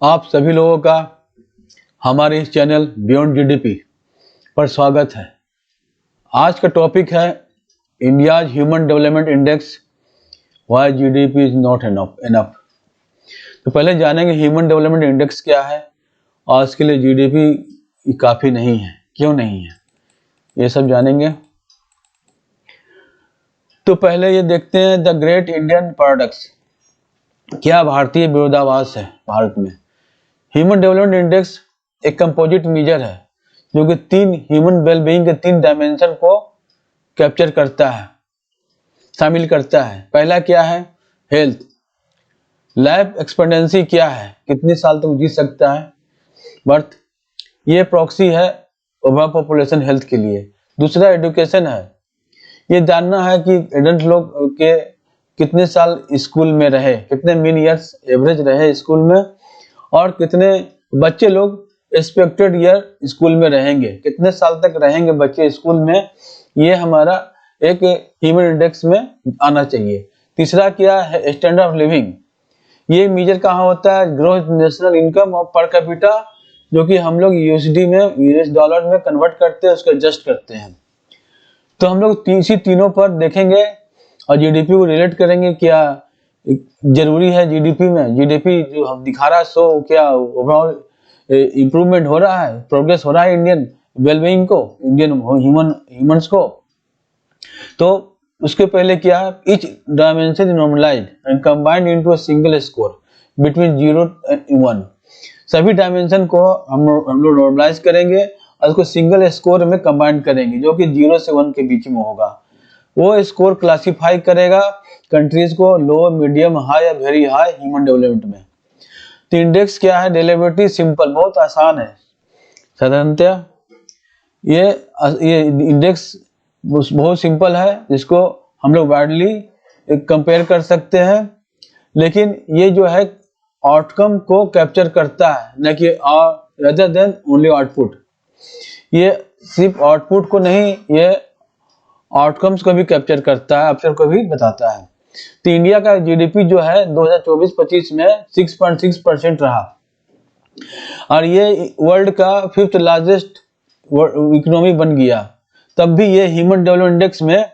आप सभी लोगों का हमारे इस चैनल बियॉन्ड जीडीपी पर स्वागत है। आज का टॉपिक है India's human development index, why GDP is not enough. तो पहले जानेंगे ह्यूमन डेवलपमेंट इंडेक्स क्या है और इसके लिए जीडीपी काफ़ी नहीं है, क्यों नहीं है, ये सब जानेंगे। तो पहले ये देखते हैं द ग्रेट इंडियन पैराडॉक्स, क्या भारतीय विरोधाभास है भारत में। ह्यूमन डेवलपमेंट इंडेक्स एक कंपोजिट मेजर है जो कि तीन ह्यूमन वेलबीइंग के तीन डायमेंशन को कैप्चर करता है, शामिल करता है। पहला क्या है? हेल्थ, लाइफ एक्सपेक्टेंसी क्या है, कितने साल तक जी सकता है, बर्थ, ये प्रॉक्सी है ओवरऑल पॉपुलेशन हेल्थ के लिए। दूसरा एजुकेशन है, ये जानना है कि एडल्ट लोग के कितने साल स्कूल में रहे, कितने मीन ईयर्स एवरेज रहे स्कूल में, और कितने बच्चे लोग एक्सपेक्टेड ईयर स्कूल में रहेंगे, कितने साल तक रहेंगे बच्चे स्कूल में, ये हमारा एक ह्यूमन इंडेक्स में आना चाहिए। तीसरा क्या है? स्टैंडर्ड ऑफ लिविंग, ये मेजर कहाँ होता है? ग्रोस नेशनल इनकम और पर कैपिटा, जो कि हम लोग यूएसडी में, यूएस डॉलर में कन्वर्ट करते हैं, उसको एडजस्ट करते हैं। तो हम लोग इसी तीनों पर देखेंगे और जीडीपी को रिलेट करेंगे। क्या जरूरी है जीडीपी में? जीडीपी जो हम दिखा रहा है सो क्या ओवरऑल इंप्रूवमेंट हो रहा है, प्रोग्रेस हो रहा है इंडियन वेलबीइंग को, इंडियन ह्यूमंस को? तो उसके पहले क्या है? Each dimension normalised and combined into a single score between 0 and 1। सभी डायमेंशन को हम लोग नॉर्मलाइज करेंगे और उसको सिंगल स्कोर में कंबाइन करेंगे जो कि 0 से 1 के बीच में होगा। वो स्कोर क्लासिफाई करेगा कंट्रीज को लो, मीडियम, हाई या वेरी हाई ह्यूमन डेवलपमेंट में। तो इंडेक्स क्या है? डेलिबरेटली सिंपल, बहुत आसान है साधारणतः। ये इंडेक्स बहुत सिंपल है, जिसको हम लोग वाइडली कंपेयर कर सकते हैं, लेकिन ये जो है आउटकम को कैप्चर करता है, न कि अदर देन ओनली आउटपुट। ये सिर्फ आउटपुट को नहीं, ये आउटकम्स को भी कैप्चर करता है, अवसर को भी बताता है। तो इंडिया का जीडीपी जो है 2024-25 में 6.6% रहा और ये वर्ल्ड का 5th लार्जेस्ट इकोनॉमी बन गया। तब भी ये ह्यूमन डेवलपमेंट इंडेक्स में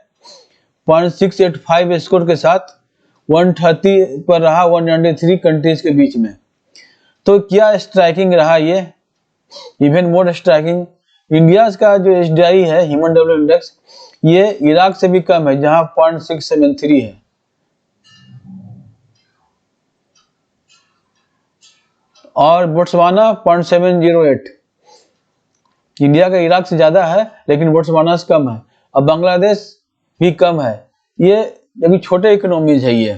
0.685 स्कोर के साथ 130 पर रहा, 193 कंट्रीज के बीच में। तो क्या स्ट्राइकिंग रहा ये, इवन मोर स्ट्राइकिंग, इंडिया का जो एसडीआई है ह्यूमन डेवलपमेंट इंडेक्स, ये इराक से भी कम है जहां 0.673 है। और बोट्सवाना 0.708, इंडिया का इराक से ज्यादा है लेकिन बोट्सवाना से कम है, और बांग्लादेश भी कम है। ये अभी छोटे इकोनॉमीज है ये।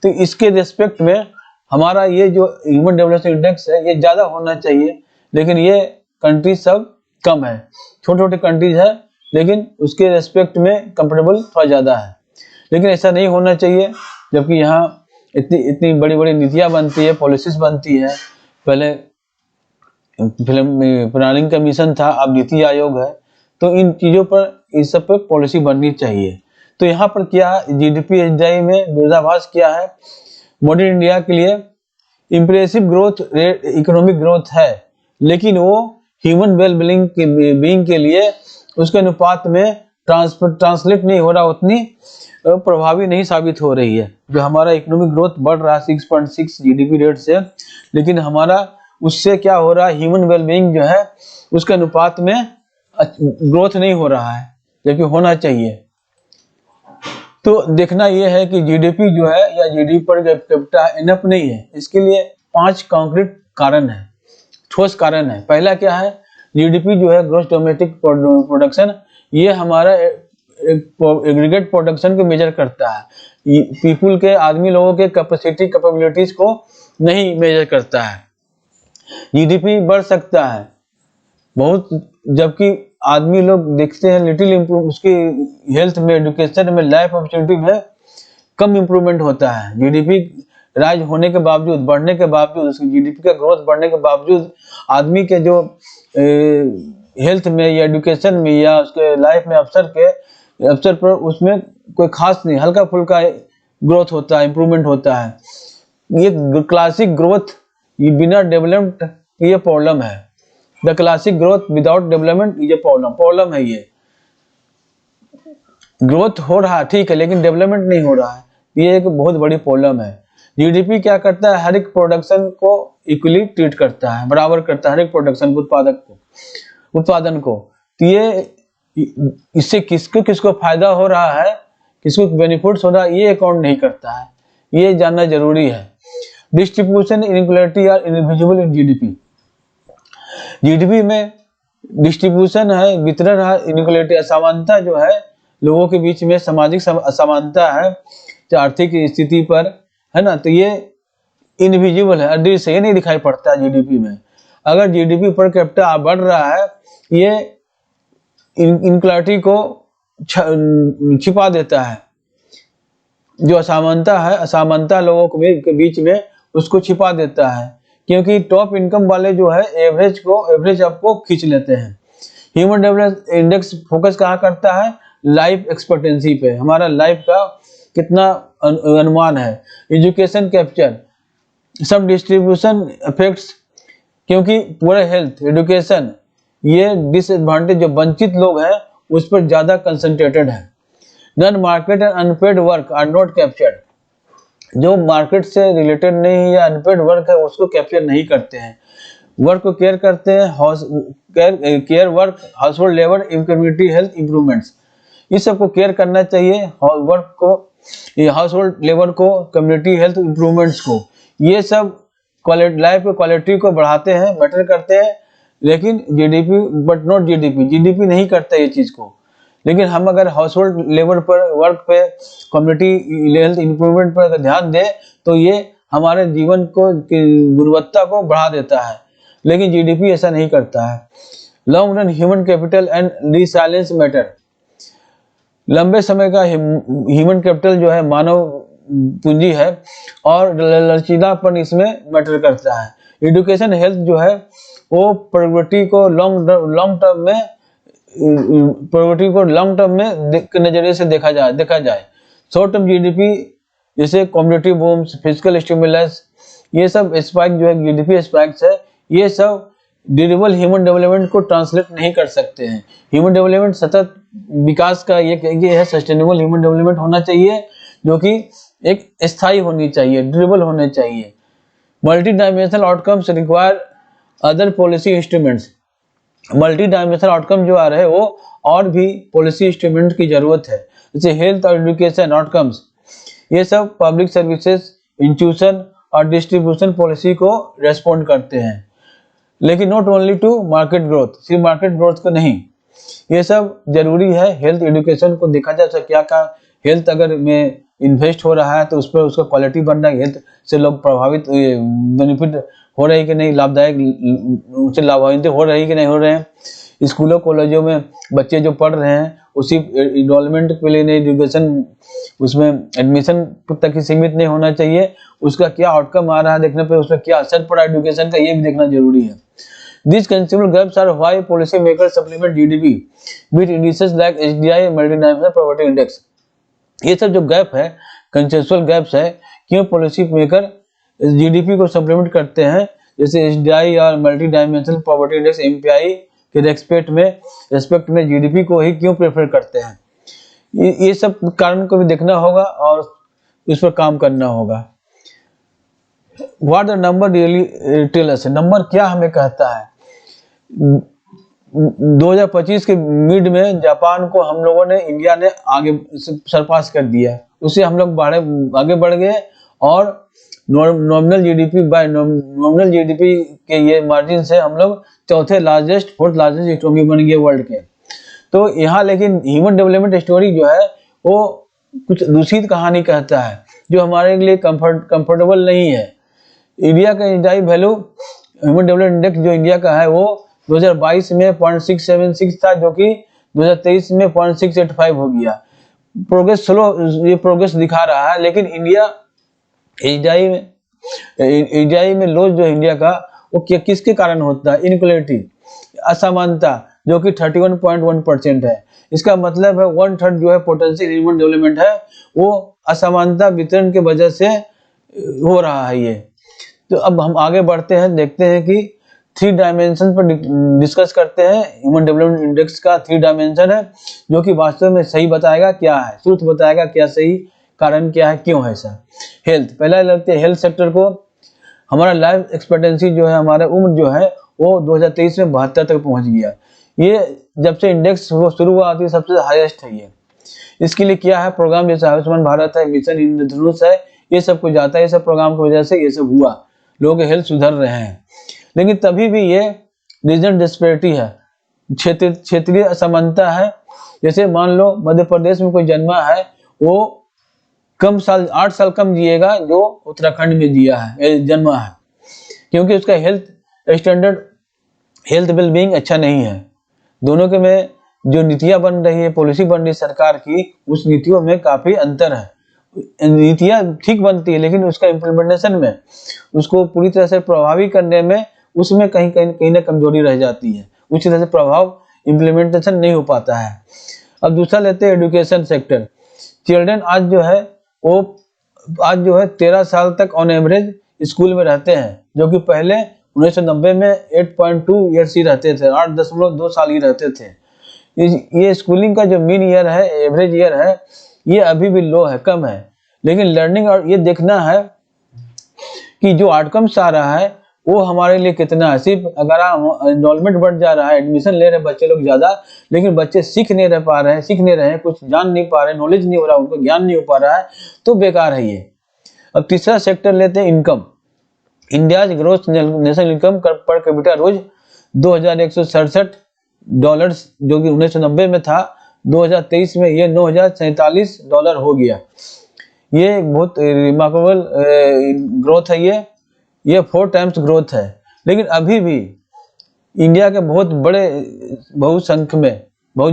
तो इसके रिस्पेक्ट में हमारा ये जो ह्यूमन डेवलपमेंट इंडेक्स है ये ज्यादा होना चाहिए, लेकिन ये कंट्री सब कम है, छोटे छोटे कंट्रीज है, लेकिन उसके रेस्पेक्ट में कंफर्टेबल थोड़ा ज्यादा है। लेकिन ऐसा नहीं होना चाहिए, जबकि यहाँ इतनी बड़ी बड़ी नीतियाँ बनती है, पॉलिसीज बनती है। पहले फिल्म प्लानिंग कमीशन था, अब नीति आयोग है। तो इन चीजों पर, इस सब पर पॉलिसी बननी चाहिए। तो यहाँ पर क्या जीडीपी एसडीआई में विरोधाभास क्या है? मॉडर्न इंडिया के लिए impressive growth rate, economic growth है, लेकिन वो ह्यूमन वेलबीइंग के लिए उसके अनुपात में ट्रांसलेट नहीं हो रहा, उतनी प्रभावी नहीं साबित हो रही है। जो हमारा इकोनॉमिक ग्रोथ बढ़ रहा है 6.6 जीडीपी रेट से, लेकिन हमारा उससे क्या हो रहा है, ह्यूमन वेलबीइंग जो है उसके अनुपात में ग्रोथ नहीं हो रहा है, जबकि होना चाहिए। तो देखना यह है कि जीडीपी जो है या जीडीपी पर कैपिटा इनफ नहीं है। इसके लिए 5 कॉन्क्रीट कारण है, ठोस कारण है। पहला क्या है? जीडीपी जो है ग्रॉस डोमेस्टिक प्रोडक्शन, ये हमारा एग्रीगेट प्रोडक्शन को मेजर करता है, पीपुल के, आदमी लोगों के कैपेबिलिटीज को नहीं मेजर करता है। जीडीपी बढ़ सकता है बहुत, जबकि आदमी लोग देखते हैं लिटिल इम्प्रूव, उसकी हेल्थ में, एजुकेशन में, लाइफ अपॉर्चुनिटी में कम इम्प्रूवमेंट होता है। जीडीपी राइज होने के बावजूद, बढ़ने के बावजूद, उसकी जीडीपी का ग्रोथ बढ़ने के बावजूद आदमी के जो हेल्थ में या एजुकेशन में या उसके लाइफ में अवसर पर उसमें कोई खास नहीं, हल्का फुल्का ग्रोथ होता है, इम्प्रूवमेंट होता है। ये क्लासिक ग्रोथ ये बिना डेवलप्ड ये प्रॉब्लम है। The classic growth without development ये प्रॉब्लम है। ये ग्रोथ हो रहा है ठीक है, लेकिन डेवलपमेंट नहीं हो रहा है, ये एक बहुत बड़ी प्रॉब्लम है। जीडीपी क्या करता है, हर एक प्रोडक्शन को इक्वली ट्रीट करता है, बराबर करता है हर एक प्रोडक्शन को, उत्पादन को। तो ये इससे किसको फायदा हो रहा है, किसको बेनिफिट्स हो रहा है, ये अकाउंट नहीं करता है, ये जानना जरूरी है। Distribution inequality are invisible in GDP. GDP में डिस्ट्रीब्यूशन है, वितरण है, इनइक्वालिटी असमानता जो है लोगों के बीच में, सामाजिक असमानता है आर्थिक स्थिति पर, है ना, तो ये इनविजिबल है, अदृश्य, ये नहीं दिखाई पड़ता है जीडीपी में। अगर जीडीपी पर कैपिटा बढ़ रहा है, ये इनइक्वालिटी को छिपा देता है, जो असमानता है, असमानता लोगों के बीच में उसको छिपा देता है, क्योंकि टॉप इनकम वाले जो है एवरेज आपको खींच लेते हैं। ह्यूमन डेवलपमेंट इंडेक्स फोकस कहाँ करता है, लाइफ एक्सपेक्टेंसी पे, हमारा लाइफ का कितना अनुमान है। एजुकेशन कैप्चर सब डिस्ट्रीब्यूशन इफेक्ट्स, क्योंकि पूरा हेल्थ एजुकेशन ये डिसएडवांटेज जो वंचित लोग हैं उस पर ज्यादा कंसंट्रेटेड है। Non market and unpaid work are not captured. जो मार्केट से रिलेटेड नहीं है या अनपेड वर्क है उसको कैप्चर नहीं करते हैं। वर्क को केयर करते हैं, care work, house hold labour, community health improvements, इस सबको केयर करना चाहिए। वर्क को, हाउस होल्ड लेबर को, कम्युनिटी हेल्थ इंप्रूवमेंट्स को, ये सब लाइफ की क्वालिटी को बढ़ाते हैं, मैटर करते हैं। लेकिन जीडीपी बट नॉट जीडीपी नहीं करता ये चीज को। लेकिन हम अगर हाउस होल्ड लेबर पर, वर्क पे, कम्युनिटी हेल्थ इंप्रूवमेंट पर अगर ध्यान दें तो ये हमारे जीवन को गुणवत्ता को बढ़ा देता है। लेकिन जीडीपी ऐसा नहीं करता है। Long run human capital and resilience matter. लंबे समय का ह्यूमन कैपिटल जो है मानव पूंजी है और लचीलापन इसमें मैटर करता है। एजुकेशन हेल्थ जो है वो प्रगति को लॉन्ग टर्म में नजरिए से देखा जाए। शॉर्ट टर्म जीडीपी जैसे कम्युनिटी बूम्स, फिजिकल स्टिमुलस, ये सब स्पाइक जो है जीडीपी स्पाइक्स है, ये सब ड्यूरेबल ह्यूमन डेवलपमेंट को ट्रांसलेट नहीं कर सकते हैं। ह्यूमन डेवलपमेंट सतत विकास का ये है, सस्टेनेबल ह्यूमन डेवलपमेंट होना चाहिए जो कि एक स्थायी होनी चाहिए, ड्यूरेबल होने चाहिए। Multi dimensional outcomes require other policy instruments. Multi dimensional outcome जो आ रहे हैं वो और भी पॉलिसी इंस्ट्रूमेंट की जरूरत है, जैसे हेल्थ और एजुकेशन आउटकम्स, ये सब पब्लिक सर्विसेज, इंस्टीट्यूशन और डिस्ट्रीब्यूशन पॉलिसी को रेस्पॉन्ड करते हैं। लेकिन not only to market growth, सिर्फ मार्केट ग्रोथ को नहीं, ये सब जरूरी है। हेल्थ एजुकेशन को देखा जाए क्या हेल्थ अगर में इन्वेस्ट हो रहा है तो उस पर उसका क्वालिटी बढ़ रहा है, हेल्थ से लोग प्रभावित बेनिफिट हो रहे हैं कि नहीं, लाभदायक उससे लाभान्वित हो रही कि नहीं हो रहे हैं। स्कूलों कॉलेजों में बच्चे जो पढ़ रहे हैं उसी इनरोलमेंट के लिए नहीं, एजुकेशन उसमें एडमिशन तक ही सीमित नहीं होना चाहिए, उसका क्या आउटकम आ रहा है देखने पे, उसका क्या असर पड़ा एजुकेशन का, ये भी देखना जरूरी है। These consumer gaps are why policy makers supplement GDP with indices like HDI, multidimensional poverty index। ये सब जो गैप है, कंसेंसुअल गैप्स है, क्यों पॉलिसी मेकर जीडीपी को सप्लीमेंट करते हैं, जैसे एचडीआई और multi dimensional poverty index MPI के रेस्पेक्ट में जीडीपी को ही क्यों प्रेफर करते हैं। ये सब कारण को भी देखना होगा और उस पर काम करना होगा। What the number really tell us, number क्या हमें कहता है। 2025 के मिड में जापान को हम लोगों ने, इंडिया ने आगे सरपास कर दिया, उससे हम लोग आगे बढ़ गए और नॉमिनल जीडीपी के ये मार्जिन से हम लोग फोर्थ लार्जेस्ट इकोनॉमी बन गए वर्ल्ड के। तो यहाँ लेकिन ह्यूमन डेवलपमेंट स्टोरी जो है वो कुछ दूसरी कहानी कहता है जो हमारे लिए कंफर्टेबल नहीं है। इंडिया का इंडियाई वैल्यू ह्यूमन डेवलपमेंट इंडेक्स जो इंडिया का है वो 2022 में 0.676 था, जो कि 2023 में 0.685 हो गया। प्रोग्रेस स्लो, ये प्रोग्रेस दिखा रहा है, लेकिन इंडिया एचडीआई में लॉस जो इंडिया का वो किसके कारण होता है, इनइक्वालिटी, असमानता, जो कि 31.1% है। इसका मतलब है 1/3 जो है पोटेंशियल ह्यूमन डेवलपमेंट है वो असमानता वितरण के वजह से हो रहा है। ये तो अब हम आगे बढ़ते हैं, देखते हैं कि 3 डायमेंशन पर डिस्कस करते हैं। ह्यूमन डेवलपमेंट इंडेक्स का 3 डायमेंशन है, जो कि वास्तव में सही बताएगा क्या है, ट्रुथ बताएगा क्या सही, कारण क्या है, क्यों है ऐसा। हेल्थ, पहला लगते हैं हेल्थ सेक्टर को। हमारा लाइफ एक्सपेक्टेंसी जो है, हमारा उम्र जो है वो 2023 में 72 तक पहुंच गया। ये जब से इंडेक्स शुरू हुआ थी सबसे हाईएस्ट है ये। इसके लिए क्या है प्रोग्राम, जैसे आयुष्मान भारत है, मिशन इंद्रधनुष है, ये सब कुछ जाता है। ये सब प्रोग्राम की वजह से ये सब हुआ, लोगों के हेल्थ सुधर रहे हैं। लेकिन तभी भी ये रीजनल डिस्पैरिटी है, क्षेत्रीय असमानता है। जैसे मान लो मध्य प्रदेश में कोई जन्मा है, वो कम साल 8 साल कम जिएगा जो उत्तराखंड में जन्मा है, क्योंकि उसका हेल्थ स्टैंडर्ड, हेल्थ वेलबींग अच्छा नहीं है। दोनों के में जो नीतियां बन रही है, पॉलिसी बन रही है सरकार की, उस नीतियों में काफी अंतर है। नीतियां ठीक बनती है लेकिन उसका इम्प्लीमेंटेशन में, उसको पूरी तरह से प्रभावी करने में, उसमें कहीं ना कमजोरी रह जाती है। उसी तरह से प्रभाव इम्प्लीमेंटेशन नहीं हो पाता है। अब दूसरा लेते हैं एजुकेशन सेक्टर। चिल्ड्रन आज जो है 13 साल तक ऑन एवरेज स्कूल में रहते हैं, जो कि पहले 1990 में 8.2 ईयर्स ही रहते थे, 8.2 साल ही रहते थे। ये स्कूलिंग का जो मीन ईयर है, एवरेज ईयर है, ये अभी भी लो है, कम है। लेकिन लर्निंग और ये देखना है कि जो आउटकम्स आ रहा है वो हमारे लिए कितना है। सिर्फ अगर एनरोलमेंट बढ़ जा रहा है, एडमिशन ले रहे बच्चे लोग ज्यादा, लेकिन बच्चे सीख नहीं रहे हैं, कुछ जान नहीं पा रहे, नॉलेज नहीं हो रहा, उनको ज्ञान नहीं हो पा रहा है, तो बेकार है ये। अब तीसरा सेक्टर लेते हैं income. India gross national income per capita rose $2167, जो कि 1990 में था, 2023 में ये $9,047 हो गया। ये बहुत रिमार्केबल ग्रोथ है। ये 4 टाइम्स ग्रोथ है। लेकिन अभी भी इंडिया के बहुत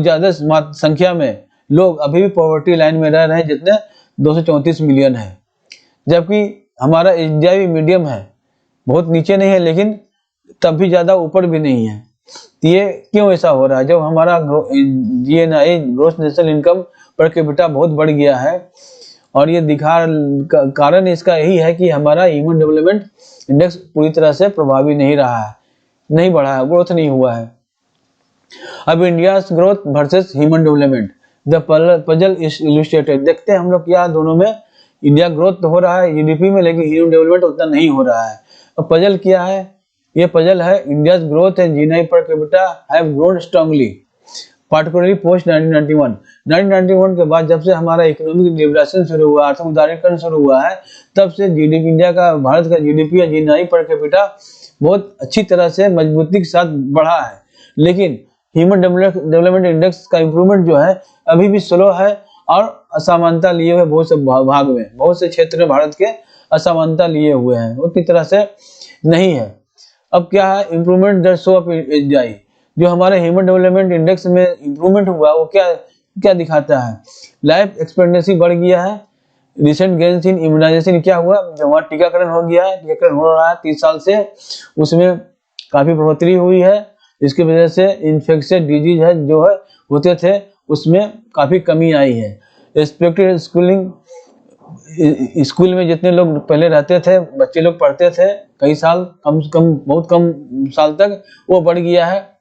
ज्यादा संख्या में लोग अभी भी पॉवर्टी लाइन में रह रहे हैं, जितने 234 मिलियन है। जबकि हमारा एचडीआई मीडियम है, बहुत नीचे नहीं है लेकिन तब भी ज्यादा ऊपर भी नहीं है। ये क्यों ऐसा हो रहा है? जब हमारा GNI gross national income per capita बहुत बढ़ गया है, और ये कारण इसका यही है कि हमारा ह्यूमन डेवलपमेंट इंडेक्स पूरी तरह से प्रभावी नहीं रहा है, नहीं बढ़ा है, ग्रोथ नहीं हुआ है। अब India growth versus human development, the puzzle is illustrated. देखते हैं हम लोग क्या दोनों में इंडिया ग्रोथ हो रहा है जीडीपी में, लेकिन ह्यूमन डेवलपमेंट उतना नहीं हो रहा है। अब पजल क्या है? ये पजल है India growth and GNI per capita have grown strongly particularly post 1991 के बाद, जब से हमारा इकोनॉमिक लिबरेशन शुरू हुआ, आर्थिक उदारीकरण शुरू हुआ है, तब से जीडीपी, इंडिया का, भारत का जीडीपी या जीएनआई पर कैपिटा बहुत अच्छी तरह से मजबूती के साथ बढ़ा है। लेकिन ह्यूमन डेवलपमेंट इंडेक्स का इंप्रूवमेंट जो है अभी भी स्लो है, और असमानता लिए हुए बहुत से भाग में, बहुत से क्षेत्र में भारत के असमानता लिए हुए हैं, उतनी तरह से नहीं है। अब क्या है improvement that show up HDI, जो हमारे ह्यूमन डेवलपमेंट इंडेक्स में इंप्रूवमेंट हुआ, वो क्या दिखाता है? लाइफ एक्सपेक्टेंसी बढ़ गया है, रिसेंट गेन्स इन इम्यूनाइजेशन। क्या हुआ? जो हमारा टीकाकरण हो गया है, टीकाकरण हो रहा है 30 साल से, उसमें काफी बढ़ोतरी हुई है। इसकी वजह से इन्फेक्शियस डिजीज है जो है होते थे, उसमें काफी कमी आई है। एक्सपेक्टेड स्कूल में जितने लोग पहले रहते थे, बच्चे लोग पढ़ते थे कई साल, बहुत कम साल तक, वो बढ़ गया है।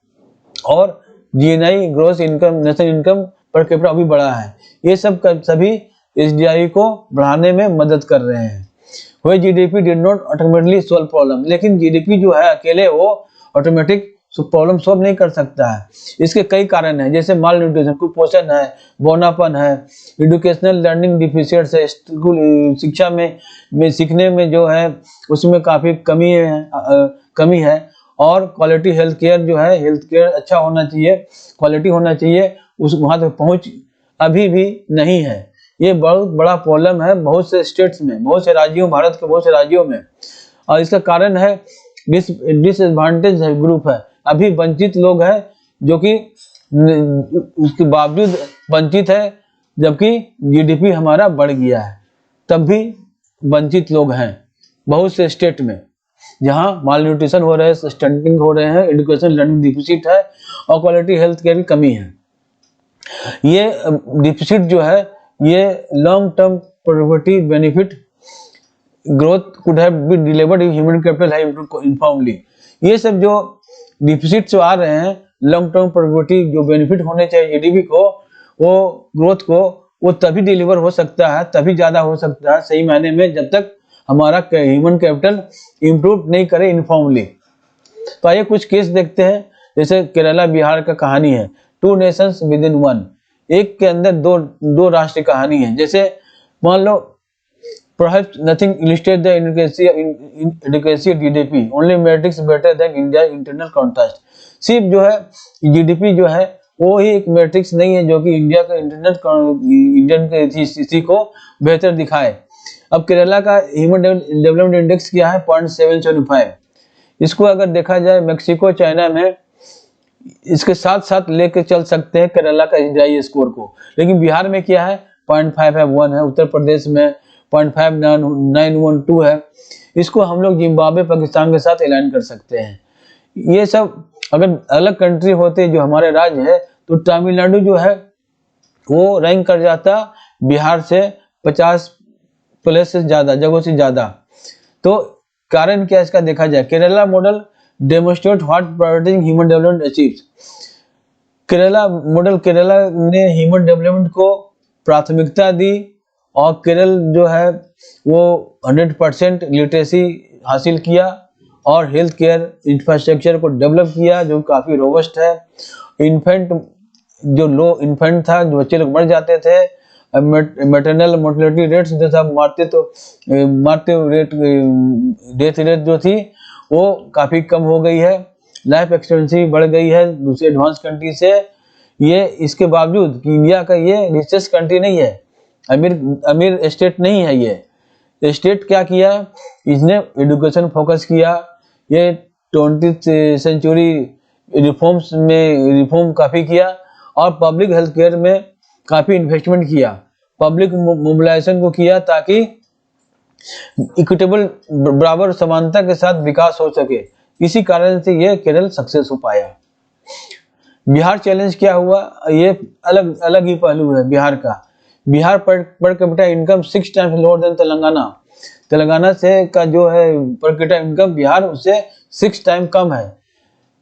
और GNI gross income, national income per capita अभी बढ़ा है। ये सब सभी एचडीआई को बढ़ाने में मदद कर रहे हैं। वही GDP did not automatically solve problem, लेकिन जीडीपी जो है अकेले वो ऑटोमेटिक प्रॉब्लम सॉल्व नहीं कर सकता है। इसके कई कारण हैं, जैसे माल न्यूट्रिशन, कुपोषण है, बौनापन है, एजुकेशनल लर्निंग डिफिशिएंट्स है, स्कूल शिक्षा में सीखने में जो है उसमें काफी कमी है। और क्वालिटी हेल्थ केयर जो है, हेल्थ केयर अच्छा होना चाहिए, क्वालिटी होना चाहिए, उस वहां तक पहुंच अभी भी नहीं है। ये बहुत बड़ा प्रॉब्लम है बहुत से स्टेट्स में, बहुत से राज्यों, भारत के बहुत से राज्यों में। और इसका कारण है डिसएडवांटेज ग्रुप है, अभी वंचित लोग हैं, जो कि उसके बावजूद वंचित है, जबकि जीडीपी हमारा बढ़ गया है, तब भी वंचित लोग हैं बहुत से स्टेट में, जहां माल न्यूट्रिशन हो रहे हैं, स्टंटिंग हो रहे हैं, एजुकेशन लर्निंग डिफिसिट है, और क्वालिटी हेल्थ केयर की कमी है। ये डिफिसिट जो है ये long term productive benefit growth could have been delivered if human capital have improved uniformly. ये सब जो डिफिसिट्स आ रहे हैं, लॉन्ग टर्म प्रोडक्टिविटी जो बेनिफिट होने चाहिए जीडीपी को, वो ग्रोथ को, वो तभी डिलीवर हो सकता है, तभी ज्यादा हो सकता है सही मायने में, जब तक हमारा ह्यूमन कैपिटल इम्प्रूव नहीं करे यूनिफॉर्मली। तो आइए कुछ केस देखते हैं। जैसे केरला बिहार का कहानी है, two nations with in one, एक के अंदर दो राष्ट्र की कहानी है। जैसे मान लो perhaps nothing illustrates the inadequacy of GDP, only metrics better than India's internal contrast। सिर्फ जो है जीडीपी जो है वो ही एक मैट्रिक्स नहीं है जो कि इंडिया का इंडियन के स्थिति को बेहतर दिखाए। अब केरला का ह्यूमन डेवलपमेंट इंडेक्स क्या है, 0.775। इसको अगर देखा जाए मैक्सिको चाइना में इसके साथ साथ लेके चल सकते हैं केरला का जीआई स्कोर को, लेकिन बिहार में क्या है 0.551 है, उत्तर प्रदेश में 0.5912 है। इसको हम लोग जिम्बाब्वे पाकिस्तान के साथ अलाइन कर सकते हैं। ये सब अगर अलग कंट्री होते जो हमारे राज्य है तो तमिलनाडु जो है वो रैंक कर जाता बिहार से 50 प्लस से ज्यादा जगहों से ज्यादा। तो कारण क्या इसका देखा जाए, Kerala model demonstrate what prioritising human development achieves. Kerala model, Kerala ने ह्यूमन डेवलपमेंट को प्राथमिकता दी और केरल जो है वो 100% लिटरेसी हासिल किया और हेल्थ केयर इंफ्रास्ट्रक्चर को डेवलप किया जो काफी रोबस्ट है। इन्फेंट जो लो इन्फेंट था, जो बच्चे लोग मर जाते थे, मैटरनल मोर्टेलिटी रेट्स जो था मारते रेट, डेथ रेट जो थी वो काफी कम हो गई है। लाइफ एक्सपेक्टेंसी बढ़ गई है दूसरे एडवांस कंट्री से। ये इसके बावजूद कि इंडिया का ये रिचेस्ट कंट्री नहीं है, अमीर स्टेट नहीं है। ये स्टेट क्या किया, इसने एजुकेशन फोकस किया, ये 20th सेंचुरी रिफॉर्म्स में रिफॉर्म काफी किया और पब्लिक हेल्थ केयर में काफी इन्वेस्टमेंट किया, पब्लिक मोबिलाइजेशन को किया ताकि इक्विटेबल बराबर समानता के साथ विकास हो सके। इसी कारण से ये केरल सक्सेस हो पाया। बिहार चैलेंज क्या हुआ, ये अलग अलग ही पहलू है बिहार का। Bihar per capita income 6 times lower than Telangana. Telangana से का जो है पर कैपिटा इनकम बिहार उससे 6 टाइम कम है।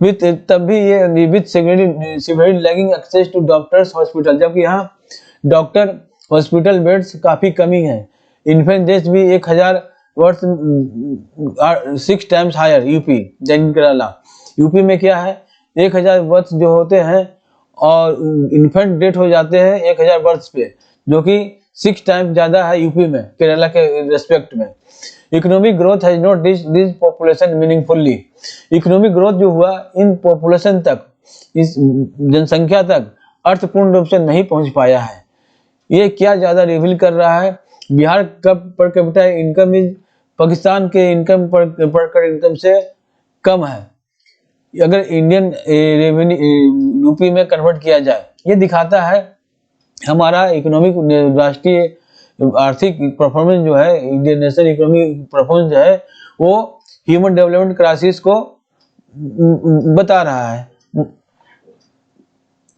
तब भी ये with severely lagging access to doctors hospital, जबकि यहाँ डॉक्टर हॉस्पिटल बेड्स काफी कमी है। इन्फेंट देश भी 1000 वर्ष 6 times higher UP than Kerala. UP में क्या है 1000 वर्ष जो होते हैं और इन्फेंट डेथ हो जाते हैं 1000 वर्ष पे, जो कि 6 टाइम्स ज्यादा है यूपी में केरला के रेस्पेक्ट में। Economic growth has not reached population meaningfully. Economic growth जो हुआ इन पॉपुलेशन तक, इस जनसंख्या तक अर्थपूर्ण रूप से नहीं पहुंच पाया है। ये क्या ज्यादा रिवील कर रहा है, बिहार का per capita income is Pakistan के इनकम पर इनकम से कम है अगर इंडियन रेवेन्यू रूपी में कन्वर्ट किया जाए। ये दिखाता है हमारा इकोनॉमिक राष्ट्रीय आर्थिक परफॉर्मेंस जो है, इंडियन नेशनल इकोनॉमिक परफॉर्मेंस जो है वो ह्यूमन डेवलपमेंट क्राइसिस को बता रहा है।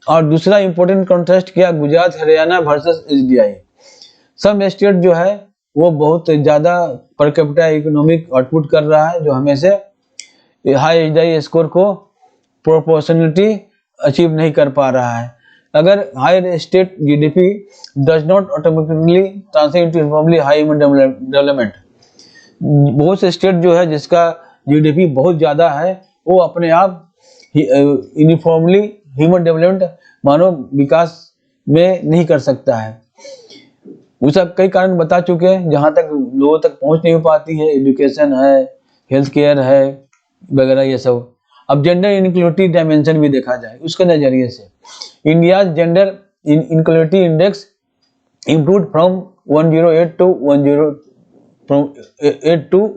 और दूसरा इंपॉर्टेंट कॉन्ट्रास्ट क्या, गुजरात हरियाणा वर्सेस एसडीआई। सब स्टेट जो है वो बहुत ज्यादा पर कैपिटा इकोनॉमिक आउटपुट कर रहा है जो हमें से हाई एसडीआई स्कोर को प्रोपोर्शनलिटी अचीव नहीं कर पा रहा है। अगर higher state GDP does not automatically translate into uniformly high human development. बहुत से स्टेट जो है जिसका जीडीपी बहुत ज्यादा है वो अपने आप यूनिफॉर्मली ह्यूमन डेवलपमेंट मानव विकास में नहीं कर सकता है। उसका कई कारण बता चुके हैं, जहां तक लोगों तक पहुंच नहीं हो पाती है, एजुकेशन है, हेल्थ केयर है वगैरह ये सब। अब जेंडर इनइक्वालिटी डायमेंशन भी देखा जाए उसके नजरिए से, India gender inequality index improved from 108 to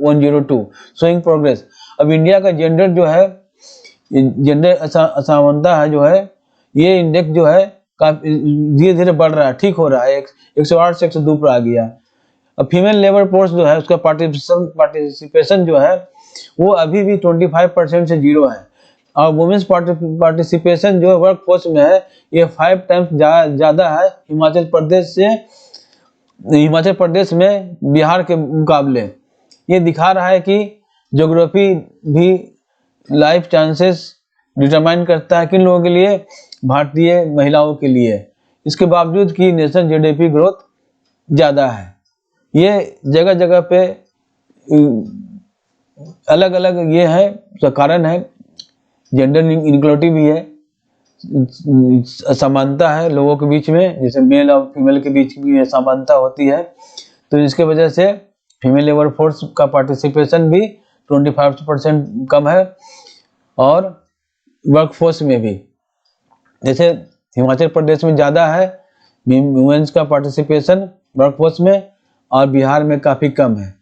102 showing progress. अब इंडिया का जेंडर जो है, जेंडर असमानता है जो है, ये इंडेक्स जो है धीरे धीरे बढ़ रहा है, ठीक हो रहा है, 108 से 102 पर आ गया। अब फीमेल लेबर फोर्स जो है उसका पार्टिसिपेशन जो है वो अभी भी 25% से 0 है और वुमेन्स पार्टिसिपेशन जो वर्क फोर्स में है ये 5 टाइम्स ज्यादा है हिमाचल प्रदेश में बिहार के मुकाबले। ये दिखा रहा है कि ज्योग्राफी भी लाइफ चांसेस डिटरमाइन करता है किन लोगों के लिए, भारतीय महिलाओं के लिए, इसके बावजूद कि नेशनल जीडीपी ग्रोथ ज़्यादा है। ये जगह जगह पे अलग अलग ये है तो कारण है, जेंडर इनक्वलिटी भी है, समानता है लोगों के बीच में, जैसे मेल और फीमेल के बीच भी समानता होती है, तो इसके वजह से फीमेल लेबर फोर्स का पार्टिसिपेशन भी 25% कम है, और वर्कफोर्स में भी, जैसे हिमाचल प्रदेश में ज़्यादा है वुमेन्स का पार्टिसिपेशन वर्कफोर्स में, और बिहार में काफ़ी कम है,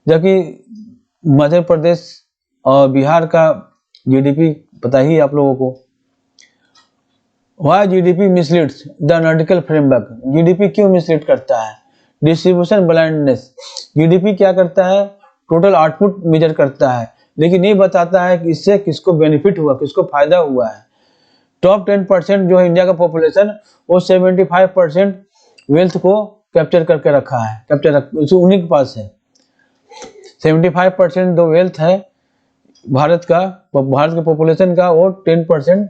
जबकि मध्य प्रदेश और बिहार का जीडीपी पता ही आप लोगों को। Why GDP misleads the analytical framework, GDP क्यों मिसलीड करता है? डिस्ट्रीब्यूशन ब्लाइंडनेस, जीडीपी क्या करता है? टोटल आउटपुट मेजर करता है, लेकिन ये बताता है कि इससे किसको बेनिफिट हुआ, किसको फायदा हुआ है। टॉप 10% जो है इंडिया का पॉपुलेशन, वो 75% वेल्थ को कैप्चर करके रखा है, उन्हीं के पास है। 75% जो वेल्थ है भारत के पॉपुलेशन का, वो 10%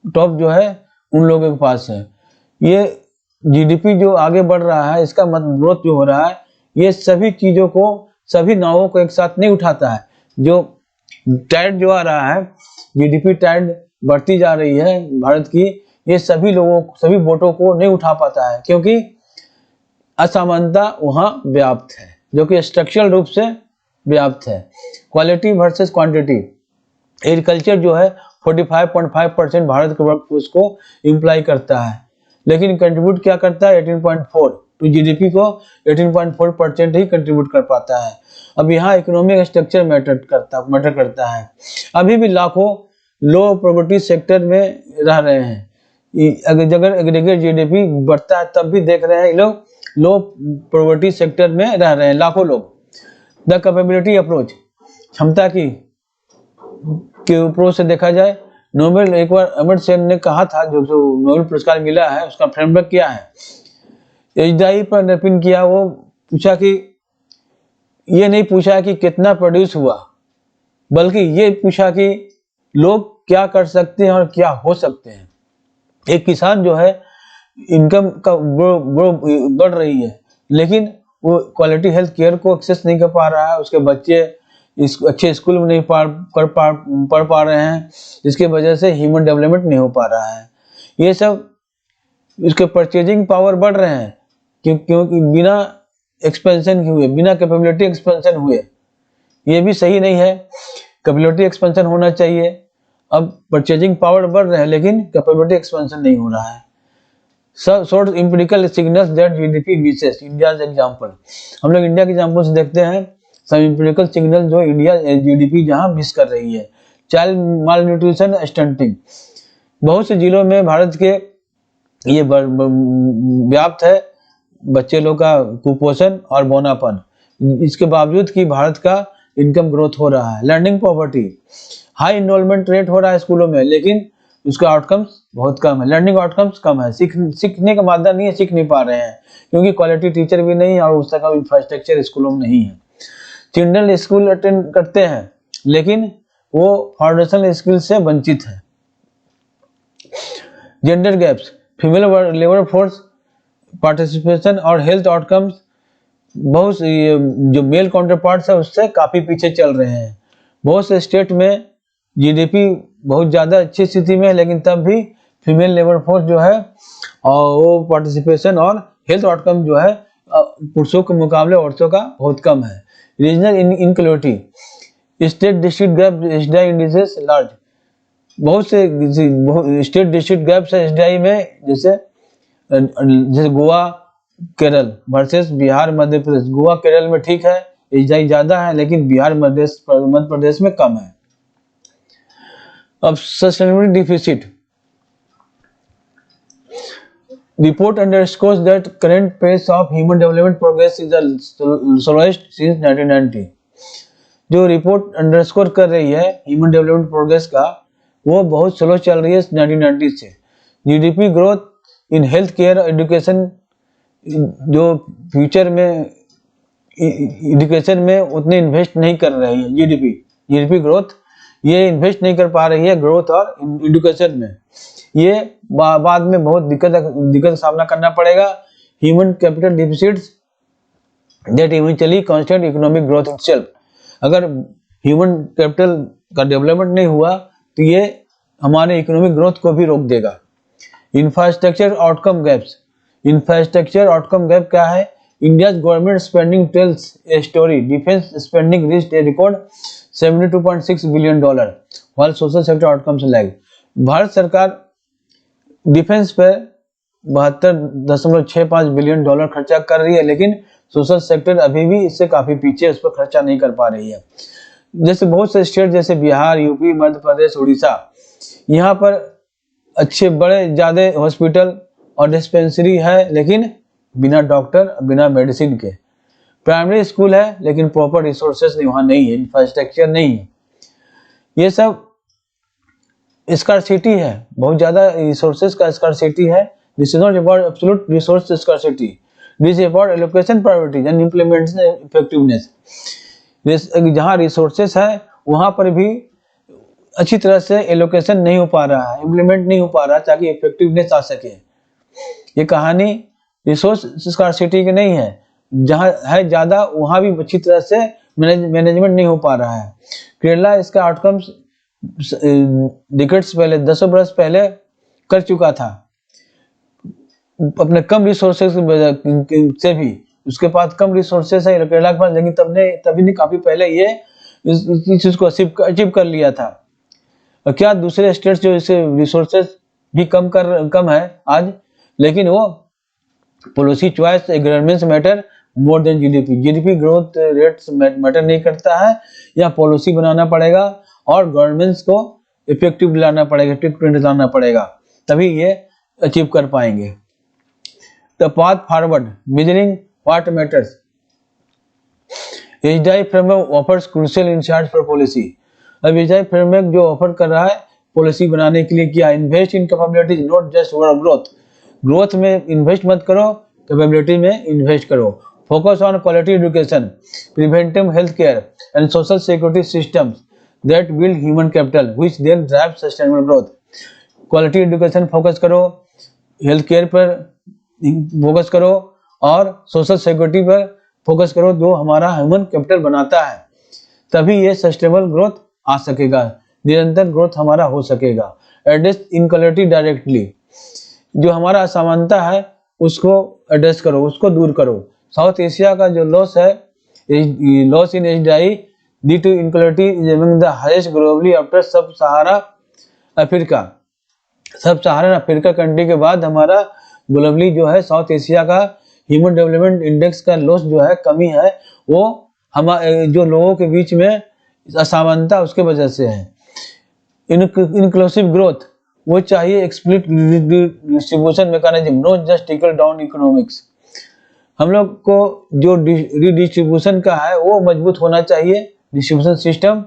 टॉप जो है उन लोगों के पास है। ये जीडीपी जो आगे बढ़ रहा है, इसका मतलब ग्रोथ जो हो रहा है, ये सभी चीजों को, सभी नावों को एक साथ नहीं उठाता है। जो टाइड जो आ रहा है, जीडीपी टाइड बढ़ती जा रही है भारत की, ये सभी वोटों को नहीं उठा पाता है, क्योंकि असमानता वहां व्याप्त है, जो कि स्ट्रक्चरल रूप से व्याप्त है। क्वालिटी वर्सेस क्वांटिटी, एग्रीकल्चर जो है 45.5% भारत के वर्कफोर्स को इम्प्लाई करता है, लेकिन कंट्रीब्यूट क्या करता है? 18.4 टू जीडीपी को 18.4% ही कंट्रीब्यूट कर पाता है। अब यहाँ इकोनॉमिक स्ट्रक्चर मैटर करता है। अभी भी लाखों लो प्रोपर्टी सेक्टर में रह रहे हैं। अगर एग्रीगेट जीडीपी बढ़ता है तब भी देख रहे हैं ये लोग लो प्रोपर्टी सेक्टर में रह रहे हैं लाखों लोग। द कैपेबिलिटी अप्रोच, क्षमता की के अप्रोच से देखा जाए, नोबेल एक बार अमर्त्य सेन ने कहा था, जो नोबेल पुरस्कार मिला है उसका फ्रेमवर्क क्या है, एजदाई पर नपिन किया। वो पूछा कि ये नहीं पूछा कि कितना प्रोड्यूस हुआ, बल्कि ये पूछा कि लोग क्या कर सकते हैं और क्या हो सकते हैं। एक किसान जो है इनकम का बढ़ रही है, लेकिन वो क्वालिटी हेल्थ केयर को एक्सेस नहीं कर पा रहा है, उसके बच्चे अच्छे स्कूल में नहीं पढ़ पा रहे हैं, जिसकी वजह से ह्यूमन डेवलपमेंट नहीं हो पा रहा है। ये सब इसके परचेजिंग पावर बढ़ रहे हैं क्योंकि बिना एक्सपेंशन हुए, बिना कैपेबिलिटी एक्सपेंशन हुए, ये भी सही नहीं है। कैपेबिलिटी एक्सपेंशन होना चाहिए। अब परचेजिंग पावर बढ़ रहे हैं लेकिन कैपेबिलिटी एक्सपेंशन नहीं हो रहा है। Source empirical signals that GDP Mrs India's example, हम लोग इंडिया के एग्जांपल से देखते हैं सब एम्पिरिकल सिग्नल जो इंडिया जीडीपी जहां मिस कर रही है। चाइल्ड माल न्यूट्रिशन, स्टंटिंग, बहुत से जिलों में भारत के ये व्याप्त है बच्चे लोग का कुपोषण और बौनापन, इसके बावजूद कि भारत का इनकम ग्रोथ हो रहा है। Learning poverty, high enrolment rate हो रहा है स्कूलों में, लेकिन उसका आउटकम्स बहुत कम है, लर्निंग आउटकम्स कम है, सीखने का मादा नहीं है, सीख नहीं पा रहे हैं क्योंकि क्वालिटी टीचर भी नहीं और उसका इंफ्रास्ट्रक्चर स्कूलों में नहीं है। चिल्ड्रन स्कूल अटेंड करते हैं लेकिन वो फाउंडेशनल स्किल से वंचित है। Gender gaps, female labour force participation और हेल्थ आउटकम्स बहुत जो मेल काउंटर पार्ट्स है उससे काफी पीछे चल रहे हैं। बहुत से स्टेट में जीडीपी बहुत ज्यादा अच्छी स्थिति में है, लेकिन तब भी फीमेल लेबर फोर्स जो है और वो पार्टिसिपेशन और हेल्थ आउटकम जो है पुरुषों के मुकाबले औरतों का बहुत कम है। Regional inequality, state district gap SDI indices large, बहुत से स्टेट डिस्ट्रिक्ट गैप्स है एसडीआई में, जैसे गोवा केरल वर्सेस बिहार मध्य प्रदेश। गोवा केरल में ठीक है एसडीआई ज्यादा है, लेकिन बिहार मध्य प्रदेश में कम है। अब sustainability deficit, report underscores that current pace of human development progress is the slowest since 1990। जो रिपोर्ट अंडरस्कोर कर रही है ह्यूमन डेवलपमेंट प्रोग्रेस का, वो बहुत स्लो चल रही है 1990 से। GDP growth in health care education जो फ्यूचर में एजुकेशन में उतने इन्वेस्ट नहीं कर रही है। जीडीपी ग्रोथ ये इन्वेस्ट नहीं कर पा रही है ग्रोथ और एजुकेशन में। ये बाद में बहुत दिक्कत का सामना करना पड़ेगा। Human capital deficits that eventually constrain economic growth itself. अगर ह्यूमन कैपिटल का डेवलपमेंट नहीं हुआ तो ये हमारे इकोनॉमिक ग्रोथ को भी रोक देगा। Infrastructure outcome gaps. Infrastructure outcome gap क्या है? India's government spending tales a story. Defence spending reached A record $72.6 billion while social sector outcomes lag. Bharat सरकार डिफेंस पे 72.65 बिलियन डॉलर खर्चा कर रही है, लेकिन सोशल सेक्टर अभी भी इससे काफी पीछे, उस पर खर्चा नहीं कर पा रही है। जैसे बहुत से स्टेट जैसे बिहार, यूपी, मध्य प्रदेश, उड़ीसा, यहाँ पर अच्छे बड़े ज्यादा हॉस्पिटल और डिस्पेंसरी है, लेकिन बिना डॉक्टर, बिना मेडिसिन के। प्राइमरी स्कूल है लेकिन प्रॉपर रिसोर्सेज वहाँ नहीं है, इंफ्रास्ट्रक्चर नहीं है। ये सब स्कार्सिटी है, बहुत ज्यादा रिसोर्सेज का स्कार्सिटी है। This is not about absolute resource scarcity, this is about allocation priorities and implementation effectiveness. जहाँ रिसोर्सेज है वहां पर भी अच्छी तरह से एलोकेशन नहीं हो पा रहा है, इम्प्लीमेंट नहीं हो पा रहा ताकि इफेक्टिवनेस आ सके। ये कहानी रिसोर्स स्कार्सिटी की नहीं है, जहाँ है ज्यादा वहां भी अच्छी तरह से मैनेजमेंट नहीं हो पा रहा है। केरला इसका आउटकम्स डिकेड्स पहले, 10 बरस पहले कर चुका था अपने कम रिसोर्सेज से भी। उसके पास कम रिसोर्सेज है केरला के पास, लेकिन तभी नहीं, काफी पहले ये इस चीज को अचीव कर लिया था। और क्या दूसरे स्टेट्स जो इसे रिसोर्सेज भी कम है आज, लेकिन वो policy choice governments matter more than GDP growth rates matter नहीं करता है। या पॉलिसी बनाना पड़ेगा और गवर्नमेंट्स को इफेक्टिव लाना पड़ेगा, ट्रीटमेंट लाना पड़ेगा, तभी ये अचीव कर पाएंगे। The path forward measuring what matters. HDI framework offers crucial insights for policy. अब एचडीआई फ्रेमवर्क जो ऑफर कर रहा है पॉलिसी बनाने के लिए, क्या invest in capabilities not just for growth में इन्वेस्ट मत करो, कैपेबिलिटी में इन्वेस्ट करो। Focus on quality education, preventive health care and social security systems that build human capital which then drive sustainable growth। Quality education focus करो, health care पर focus करो और social security पर focus करो, जो हमारा ह्यूमन कैपिटल बनाता है, तभी ये सस्टेनेबल ग्रोथ आ सकेगा, निरंतर ग्रोथ हमारा हो सकेगा। एड्रेस इनक्वालिटी डायरेक्टली, जो हमारा असमानता है उसको एड्रेस करो, उसको दूर करो। साउथ एशिया का जो लॉस है, loss in HDI due to inequality is among the highest globally after sub Sahara Africa. Sub Sahara Africa country के बाद हमारा ग्लोबली जो है साउथ एशिया का ह्यूमन डेवलपमेंट इंडेक्स का लॉस जो है, कमी है, वो हमारे जो लोगों के बीच में असमानता उसके वजह से है। इंक्लूसिव ग्रोथ वो चाहिए, explicit distribution mechanism, not just trickle down economics. हम लोग को जो रिडिस्ट्रीब्यूशन का है वो मजबूत होना चाहिए, डिस्ट्रीब्यूशन सिस्टम,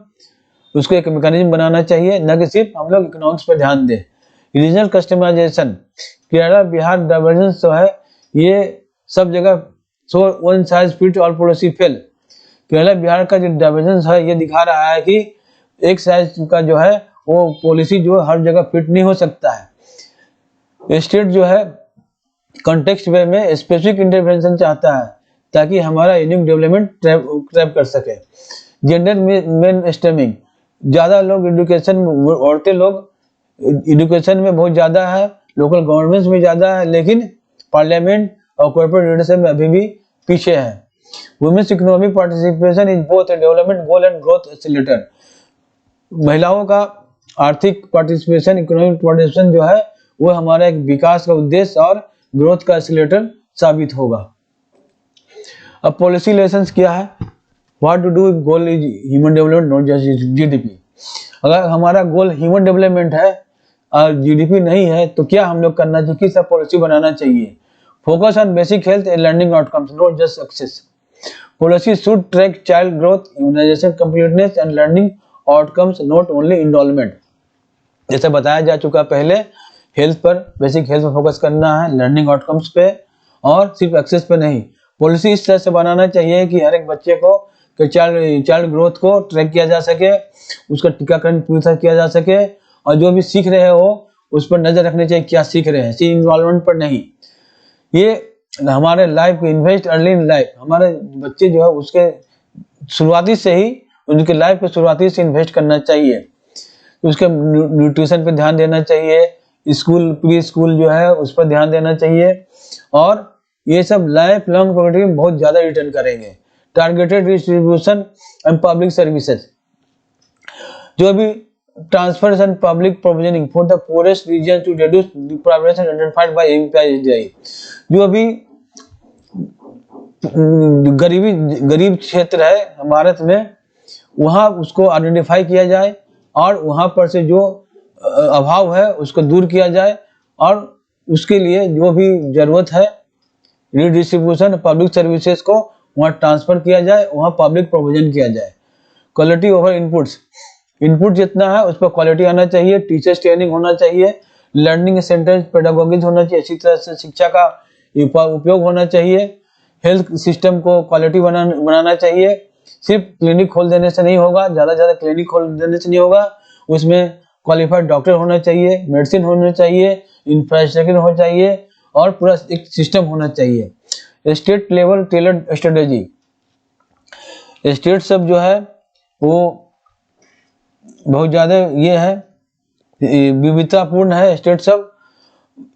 उसको एक मैकेनिज्म बनाना चाहिए, न कि सिर्फ हम लोग इकोनॉमिक्स पर ध्यान दें। Regional customisation, Kerala Bihar divergence जो है ये सब जगह so one size fit all policy fail. Kerala Bihar का जो डाइवर्जेंस है ये दिखा रहा है कि एक साइज का जो है वो पॉलिसी जो हर जगह फिट नहीं हो सकता है। स्टेट जो है कॉन्टेक्स्ट वे में स्पेसिफिक इंटरवेंशन चाहता है ताकि हमारा यूनिक डेवलपमेंट ट्रैप कर सके। जेंडर मेन स्टेमिंग, ज्यादा लोग एजुकेशन, औरतें लोग एजुकेशन में बहुत ज्यादा है, लोकल गवर्नमेंट्स में ज्यादा है, लेकिन पार्लियामेंट और कॉर्पोरेट लीडरशिप में अभी भी पीछे है। Women's economic participation is both a development goal and growth accelerator. महिलाओं का आर्थिक पार्टिसिपेशन, इकोनॉमिक पार्टिसिपेशन जो है वो हमारा एक विकास का उद्देश्य और ग्रोथ का एक्सीलरेटर साबित होगा। अब पॉलिसी लेसन्स क्या है? What to do if goal is human development not just GDP. अगर हमारा गोल ह्यूमन डेवलपमेंट है और जीडीपी नहीं है तो क्या हम लोग करना चाहिए, किस पॉलिसी बनाना चाहिए? Focus on basic health and learning outcomes not just success. Policy should track child growth, immunisation completeness and learning outcomes, not only enrolment. जैसे बताया जा चुका पहले, हेल्थ पर, बेसिक हेल्थ पर फोकस करना है, लर्निंग आउटकम्स पे, और सिर्फ एक्सेस पे नहीं। पॉलिसी इस तरह से बनाना चाहिए कि हर एक बच्चे को चाइल्ड ग्रोथ को ट्रैक किया जा सके, उसका टीकाकरण पूरी तरह किया जा सके, और जो भी सीख रहे हो उस पर नजर रखनी चाहिए क्या सीख रहे हैं, सी इन्वॉल्वमेंट पर नहीं। ये हमारे लाइफ को इन्वेस्ट अर्ली इन लाइफ, हमारे बच्चे जो है उसके शुरुआती से ही उनके लाइफ को शुरुआती से इन्वेस्ट करना चाहिए। उसके न्यूट्रिशन पे ध्यान देना चाहिए, स्कूल प्री स्कूल जो है उस पर ध्यान देना चाहिए, और ये सब लाइफ लॉन्ग प्रोग्रेटिव में बहुत ज्यादा रिटर्न करेंगे। Targeted distribution and public services, जो भी transfers and public provisioning for the poorest region to reduce deprivation identified by MPI, जो अभी गरीब क्षेत्र है भारत में वहां उसको आइडेंटिफाई किया जाए और वहां पर से जो अभाव है उसको दूर किया जाए, और उसके लिए जो भी जरूरत है रीडिस्ट्रीब्यूशन पब्लिक सर्विसेज को वहां ट्रांसफर किया जाए, वहां पब्लिक प्रोविजन किया जाए। क्वालिटी ओवर इनपुट्स, इनपुट जितना है उस पर क्वालिटी आना चाहिए, टीचर्स ट्रेनिंग होना चाहिए, लर्निंग सेंटर पेडागोगिज होना चाहिए, इसी तरह से शिक्षा का उपयोग होना चाहिए, हेल्थ सिस्टम को क्वालिटी बनाना चाहिए। सिर्फ क्लिनिक खोल देने से नहीं होगा, ज्यादा क्लिनिक खोल देने से नहीं होगा, उसमें क्वालिफाइड डॉक्टर होना चाहिए, मेडिसिन होना चाहिए, इंफ्रास्ट्रक्चर होना चाहिए, और पूरा एक सिस्टम होना चाहिए। State level tailored strategy, state सब जो है वो बहुत ज्यादा ये है विविधतापूर्ण है स्टेट सब।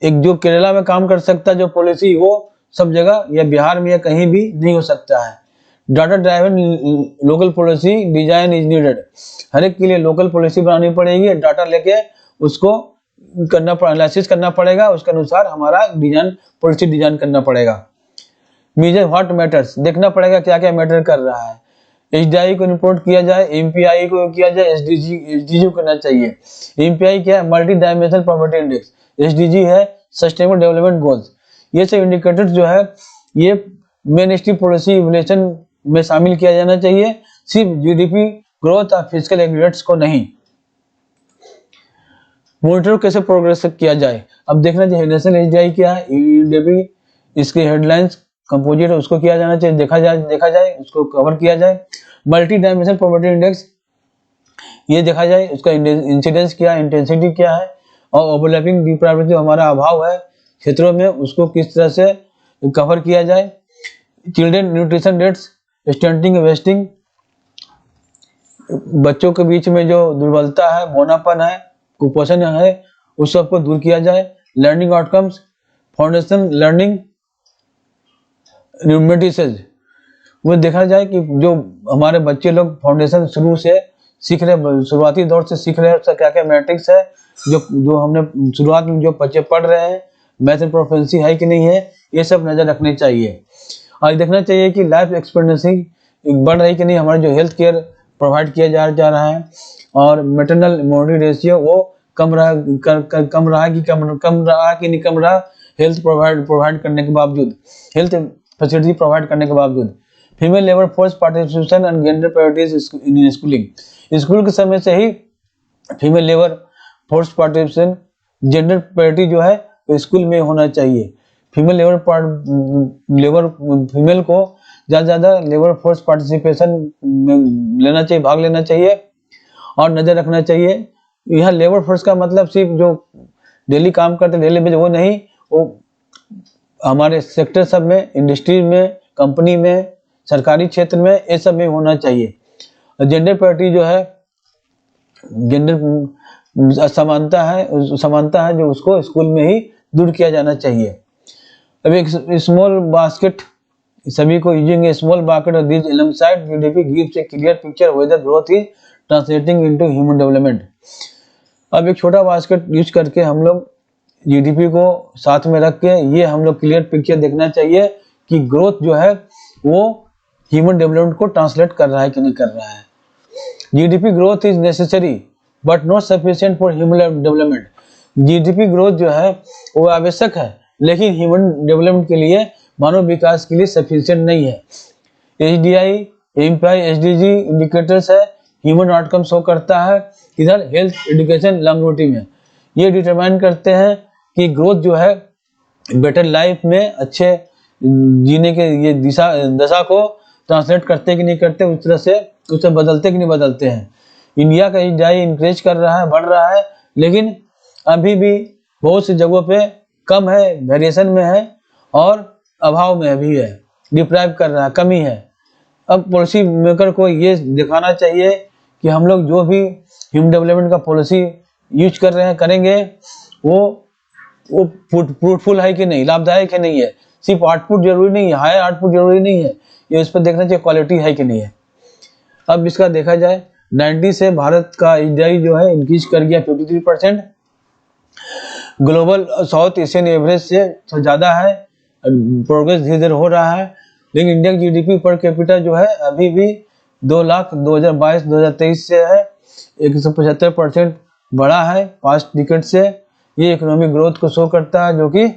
एक जो केरला में काम कर सकता है जो पॉलिसी, वो सब जगह या बिहार में या कहीं भी नहीं हो सकता है। Data driven local policy design is needed, हर एक के लिए लोकल पॉलिसी बनानी पड़ेगी, डाटा लेके उसको एनालिसिस करना पड़ेगा, उसके अनुसार हमारा पॉलिसी डिजाइन करना पड़ेगा। मेजर व्हाट मैटर्स, देखना पड़ेगा क्या क्या मैटर कर रहा है। एचडीआई को रिपोर्ट किया जाए, एमपीआई को किया जाए, एसडीजी करना चाहिए। एमपीआई क्या है? Multi dimensional property index. SDG है सस्टेनेबल डेवलपमेंट गोल्स। ये सब इंडिकेटर्स जो है ये मेन स्ट्रीम पॉलिसी इवैल्यूएशन में शामिल किया जाना चाहिए, सिर्फ जीडीपी ग्रोथ और फिजिकल एग्रीगेट्स को नहीं। मॉनिटर कैसे प्रोग्रेस किया जाए, अब देखना चाहिए नेशनल एचडीआई क्या है, ईडीपी इसके हेडलाइंस कंपोजिट है उसको किया जाना चाहिए, देखा जाए उसको कवर किया जाए। मल्टी डायमेंशनल प्रॉपर्टी इंडेक्स ये देखा जाए उसका इंसिडेंस क्या है, इंटेंसिटी क्या है, और ओवरलैपिंग डिप्राइवेशन हमारा अभाव है क्षेत्रों में उसको किस तरह से कवर किया जाए। Children nutrition rates, stunting wasting, बच्चों के बीच में जो दुर्बलता है, बौनापन है, कुपोषण है, उस सबको दूर किया जाए। लर्निंग आउटकम्स, फाउंडेशन लर्निंग न्यूमेटिसेज, वो देखा जाए कि जो हमारे बच्चे लोग फाउंडेशन शुरू से सीख रहे, शुरुआती दौर से सीख रहे हैं, उसका क्या क्या मैट्रिक्स है, जो हमने शुरुआत में जो बच्चे पढ़ रहे हैं मैथ में प्रोफिशिएंसी है कि नहीं है, ये सब नजर रखनी चाहिए। और देखना चाहिए कि लाइफ एक्सपेक्टेंसी बढ़ रही कि नहीं, हमारा जो हेल्थ केयर प्रोवाइड किया जा रहा है, और मैटरनल मोर्टेलिटी रेशियो वो कम रहा कि नहीं कम रहा, हेल्थ प्रोवाइड करने के बावजूद, हेल्थ फैसिलिटी प्रोवाइड करने के बावजूद। Female labour force participation and gender priorities in schooling, school के समय से ही female labour force participation gender priority जो है तो स्कूल में होना चाहिए। फीमेल फीमेल को ज्यादा लेबर फोर्स पार्टिसिपेशन में लेना चाहिए, भाग लेना चाहिए और नजर रखना चाहिए। यह लेबर फोर्स का मतलब सिर्फ जो डेली काम करते डेली में वो नहीं, वो हमारे सेक्टर सब में, इंडस्ट्री में, कंपनी में, सरकारी क्षेत्र में, ये सब में होना चाहिए। जेंडर प्रायोरिटी जो है, जेंडर समानता है जो उसको स्कूल में ही दूर किया जाना चाहिए। अब एक स्मॉल बास्केट, सभी को using a small basket of this alongside GDP gives a clear picture whether growth is translating into human development. अब एक छोटा बास्केट यूज करके हम लोग जीडीपी को साथ में रख के ये हम लोग क्लियर पिक्चर देखना चाहिए कि ग्रोथ जो है वो ह्यूमन डेवलपमेंट को ट्रांसलेट कर रहा है कि नहीं कर रहा है। GDP growth is necessary but not sufficient for human development. GDP growth जो है वो आवश्यक है लेकिन ह्यूमन डेवलपमेंट के लिए, मानव विकास के लिए सफिशिएंट नहीं है। एचडीआई, एमपीआई, एसडीजी इंडिकेटर्स है, ह्यूमन आउटकम शो करता है इधर हेल्थ, एजुकेशन, लॉन्गेविटी में। ये डिटरमाइन करते हैं कि ग्रोथ जो है बेटर लाइफ में, अच्छे जीने के ये दशा को ट्रांसलेट करते कि नहीं करते, उस तरह से उसे बदलते कि नहीं बदलते हैं। इंडिया का एचडीआई इंक्रीज कर रहा है, बढ़ रहा है, लेकिन अभी भी बहुत सी जगहों पे कम है, वेरिएशन में है और अभाव में भी है, डिप्राइव कर रहा है, कमी है। अब पॉलिसी मेकर को ये दिखाना चाहिए कि हम लोग जो भी ह्यूमन डेवलपमेंट का पॉलिसी यूज कर रहे हैं, करेंगे, वो फ्रूटफुल है कि नहीं, लाभदायक है नहीं है। सिर्फ आउटपुट जरूरी नहीं है, हाई आउटपुट जरूरी नहीं है, ये इस पर देखना चाहिए क्वालिटी है कि नहीं है। अब इसका देखा जाए 90 से भारत का एचडीआई जो है इंक्रीज कर गया 53%, ग्लोबल साउथ एशियन एवरेज से ज़्यादा है, प्रोग्रेस धीरे धीरे हो रहा है। लेकिन इंडिया की जीडीपी पर कैपिटा जो है अभी भी 2 लाख 2022-2023 से है 175% बढ़ा है पास्ट डिकेड से। ये इकोनॉमिक ग्रोथ को शो करता है, जो कि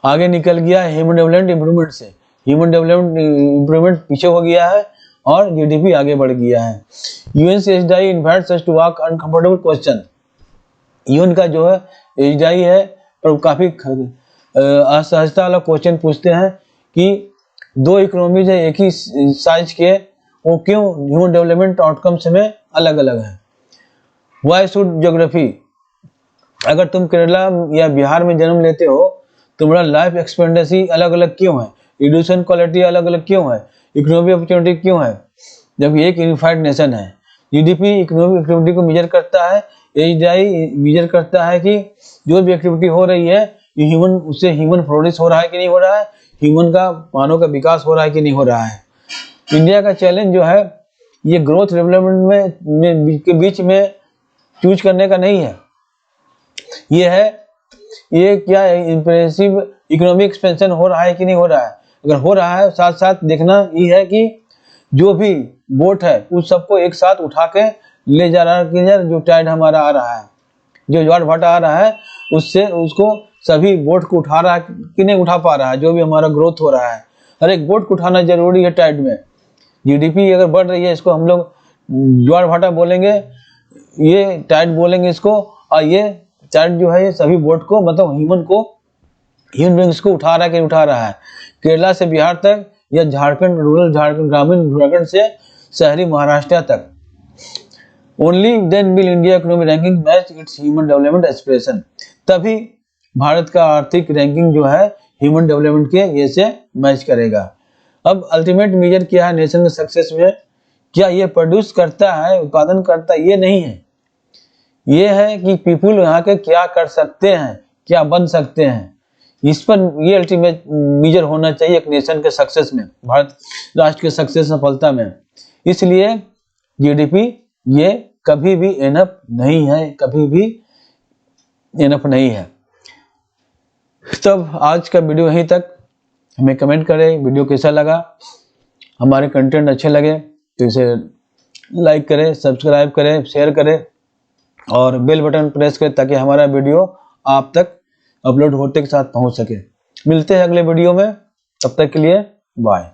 आगे निकल गया है ह्यूमन डेवलपमेंट इंप्रूवमेंट से। ह्यूमन डेवलपमेंट इंप्रूवमेंट पीछे हो गया है और जीडीपी आगे बढ़ गया है। UNCHDI invites us to ask uncomfortable question. UN का जो है एचडीआई है पर काफी असहजता वाला क्वेश्चन पूछते हैं कि दो इकोनॉमीज है एक ही साइज के, वो क्यों ह्यूमन डेवलपमेंट आउटकम्स में अलग अलग है। वाई शुड ज्योग्राफी, अगर तुम केरला या बिहार में जन्म लेते हो, तुम्हारा लाइफ एक्सपेक्टेंसी अलग अलग क्यों है, एजुकेशन क्वालिटी अलग अलग क्यों है, इकोनॉमिक अपॉर्चुनिटी क्यों है, जब एक यूनिफाइड नेशन है। जीडीपी इकोनॉमिक एक्टिविटी को मेजर करता है, एचडीआई मेजर करता है कि जो भी एक्टिविटी हो रही है ये उससे ह्यूमन प्रोग्रेस हो रहा है कि नहीं हो रहा है, ह्यूमन का मानव का विकास हो रहा है कि नहीं हो रहा है। इंडिया का चैलेंज जो है ये ग्रोथ डेवलपमेंट के बीच में चूज करने का नहीं है, ये है ये क्या इंप्रेसिव इकोनॉमिक एक्सपेंशन हो रहा है कि नहीं हो रहा है। अगर हो रहा है, साथ साथ देखना ये है कि जो भी बोट है उस सबको एक साथ उठा के ले जा रहा है, जो टाइड हमारा आ रहा है, जो ज्वार भाटा आ रहा है, उससे उसको सभी बोट को उठा रहा है कि नहीं उठा पा रहा है। जो भी हमारा ग्रोथ हो रहा है, हर एक बोट को उठाना जरूरी है टाइड में। जीडीपी अगर बढ़ रही है, इसको हम लोग ज्वार भाटा बोलेंगे, ये टाइड बोलेंगे इसको, और ये टाइड जो है ये सभी बोट को, मतलब ह्यूमन बींग्स को उठा रहा है कि उठा रहा है। केरला से बिहार तक या झारखंड, रूरल झारखंड, ग्रामीण झारखंड से शहरी महाराष्ट्र तक। Only then will India economic ranking match its human development aspiration, तभी भारत का आर्थिक रैंकिंग जो है ह्यूमन डेवलपमेंट के ये से मैच करेगा। अब अल्टीमेट मेजर क्या है नेशन के सक्सेस में, क्या ये प्रोड्यूस करता है, उत्पादन करता है, ये नहीं है, ये है कि पीपुल यहाँ के क्या कर सकते हैं, क्या बन सकते हैं। इस पर ये अल्टीमेट मेजर होना चाहिए एक नेशन के सक्सेस में, भारत राष्ट्र के सक्सेस सफलता में। इसलिए जीडीपी ये कभी भी एनफ नहीं है, कभी भी एनफ नहीं है। तब आज का वीडियो यहीं तक। हमें कमेंट करें वीडियो कैसा लगा, हमारे कंटेंट अच्छे लगे तो इसे लाइक करें, सब्सक्राइब करें, शेयर करें और बेल बटन प्रेस करें ताकि हमारा वीडियो आप तक अपलोड होते के साथ पहुंच सके। मिलते हैं अगले वीडियो में, तब तक के लिए बाय।